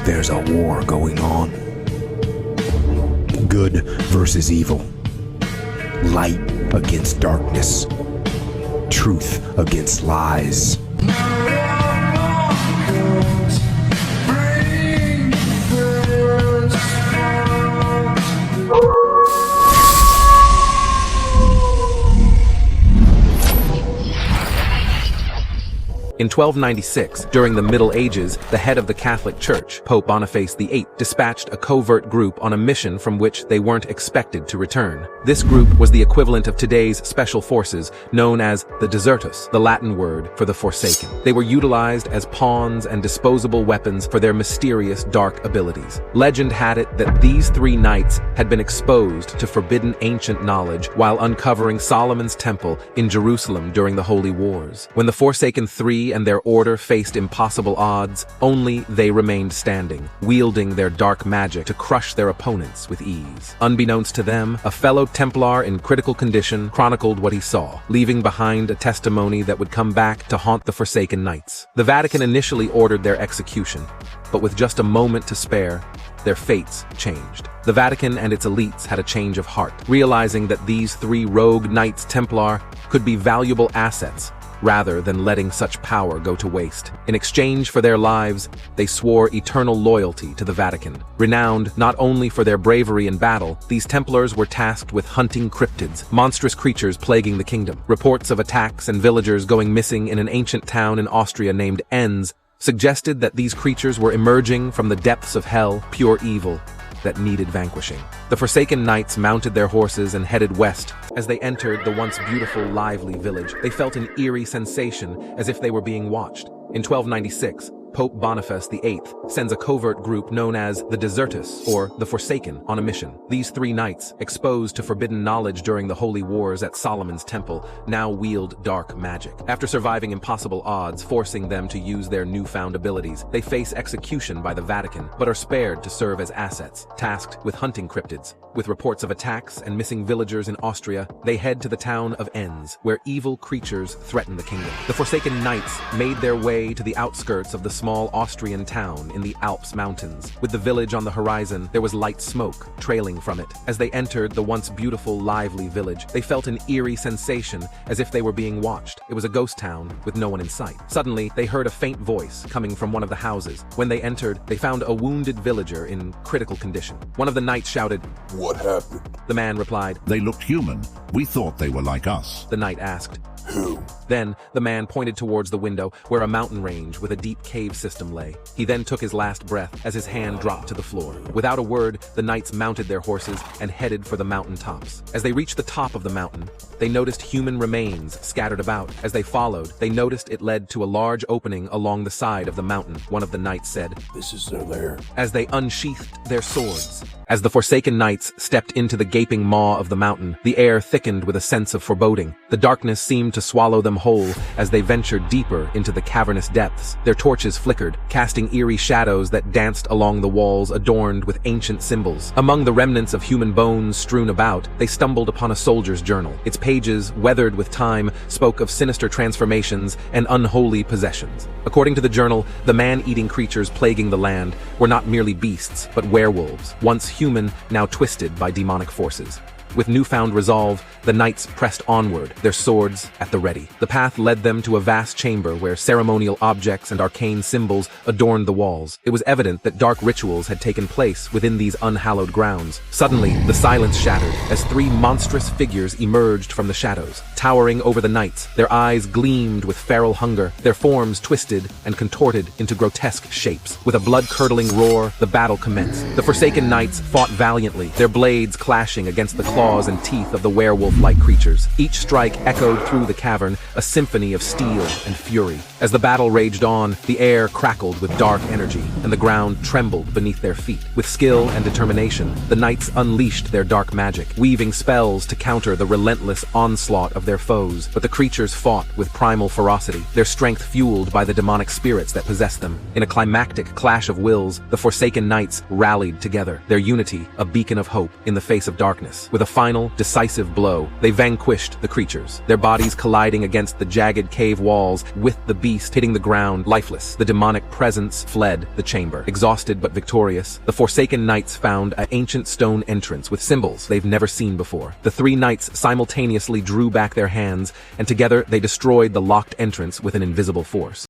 There's a war going on. Good versus evil. Light against darkness. Truth against lies. In 1296, during the Middle Ages, the head of the Catholic Church, Pope Boniface VIII, dispatched a covert group on a mission from which they weren't expected to return. This group was the equivalent of today's special forces, known as the desertus, the Latin word for the Forsaken. They were utilized as pawns and disposable weapons for their mysterious dark abilities. Legend had it that these three knights had been exposed to forbidden ancient knowledge while uncovering Solomon's temple in Jerusalem during the Holy Wars. When the Forsaken Three and their order faced impossible odds, only they remained standing, wielding their dark magic to crush their opponents with ease. Unbeknownst to them, a fellow Templar in critical condition chronicled what he saw, leaving behind a testimony that would come back to haunt the Forsaken Knights. The Vatican initially ordered their execution, but with just a moment to spare, their fates changed. The Vatican and its elites had a change of heart, realizing that these three rogue Knights Templar could be valuable assets rather than letting such power go to waste. In exchange for their lives, they swore eternal loyalty to the Vatican. Renowned not only for their bravery in battle, these Templars were tasked with hunting cryptids, monstrous creatures plaguing the kingdom. Reports of attacks and villagers going missing in an ancient town in Austria named Enns suggested that these creatures were emerging from the depths of hell, pure evil that needed vanquishing. The Forsaken Knights mounted their horses and headed west. As they entered the once beautiful, lively village, they felt an eerie sensation as if they were being watched. In 1296, Pope Boniface VIII sends a covert group known as the Desertus, or the Forsaken, on a mission. These three knights, exposed to forbidden knowledge during the Holy Wars at Solomon's temple, now wield dark magic. After surviving impossible odds, forcing them to use their newfound abilities, they face execution by the Vatican, but are spared to serve as assets, tasked with hunting cryptids. With reports of attacks and missing villagers in Austria, they head to the town of Enns, where evil creatures threaten the kingdom. The Forsaken Knights made their way to the outskirts of the small Austrian town in the Alps mountains. With the village on the horizon, there was light smoke trailing from it. As they entered the once beautiful, lively village, they felt an eerie sensation as if they were being watched. It was a ghost town with no one in sight. Suddenly, they heard a faint voice coming from one of the houses. When they entered, they found a wounded villager in critical condition. One of the knights shouted, "What happened?" The man replied, "They looked human. We thought they were like us." The knight asked, "Who?" Then, the man pointed towards the window where a mountain range with a deep cave system lay. He then took his last breath as his hand dropped to the floor. Without a word, the knights mounted their horses and headed for the mountain tops. As they reached the top of the mountain, they noticed human remains scattered about. As they followed, they noticed it led to a large opening along the side of the mountain. One of the knights said, "This is their lair." As they unsheathed their swords. As the Forsaken Knights stepped into the gaping maw of the mountain, the air thickened with a sense of foreboding. The darkness seemed to swallow them whole as they ventured deeper into the cavernous depths. Their torches flickered, casting eerie shadows that danced along the walls adorned with ancient symbols. Among the remnants of human bones strewn about, they stumbled upon a soldier's journal. Its pages, weathered with time, spoke of sinister transformations and unholy possessions. According to the journal, the man-eating creatures plaguing the land were not merely beasts, but werewolves, once human, now twisted by demonic forces. With newfound resolve, the knights pressed onward, their swords at the ready. The path led them to a vast chamber where ceremonial objects and arcane symbols adorned the walls. It was evident that dark rituals had taken place within these unhallowed grounds. Suddenly, the silence shattered as three monstrous figures emerged from the shadows. Towering over the knights, their eyes gleamed with feral hunger, their forms twisted and contorted into grotesque shapes. With a blood-curdling roar, the battle commenced. The Forsaken Knights fought valiantly, their blades clashing against the claws and teeth of the werewolf-like creatures. Each strike echoed through the cavern, a symphony of steel and fury. As the battle raged on, the air crackled with dark energy, and the ground trembled beneath their feet. With skill and determination, the knights unleashed their dark magic, weaving spells to counter the relentless onslaught of their foes. But the creatures fought with primal ferocity, their strength fueled by the demonic spirits that possessed them. In a climactic clash of wills, the Forsaken Knights rallied together, their unity a beacon of hope in the face of darkness. With a final, decisive blow, they vanquished the creatures, their bodies colliding against the jagged cave walls, with the beast hitting the ground, lifeless. The demonic presence fled the chamber. Exhausted but victorious, the Forsaken Knights found an ancient stone entrance with symbols they've never seen before. The three knights simultaneously drew back their hands, and together they destroyed the locked entrance with an invisible force.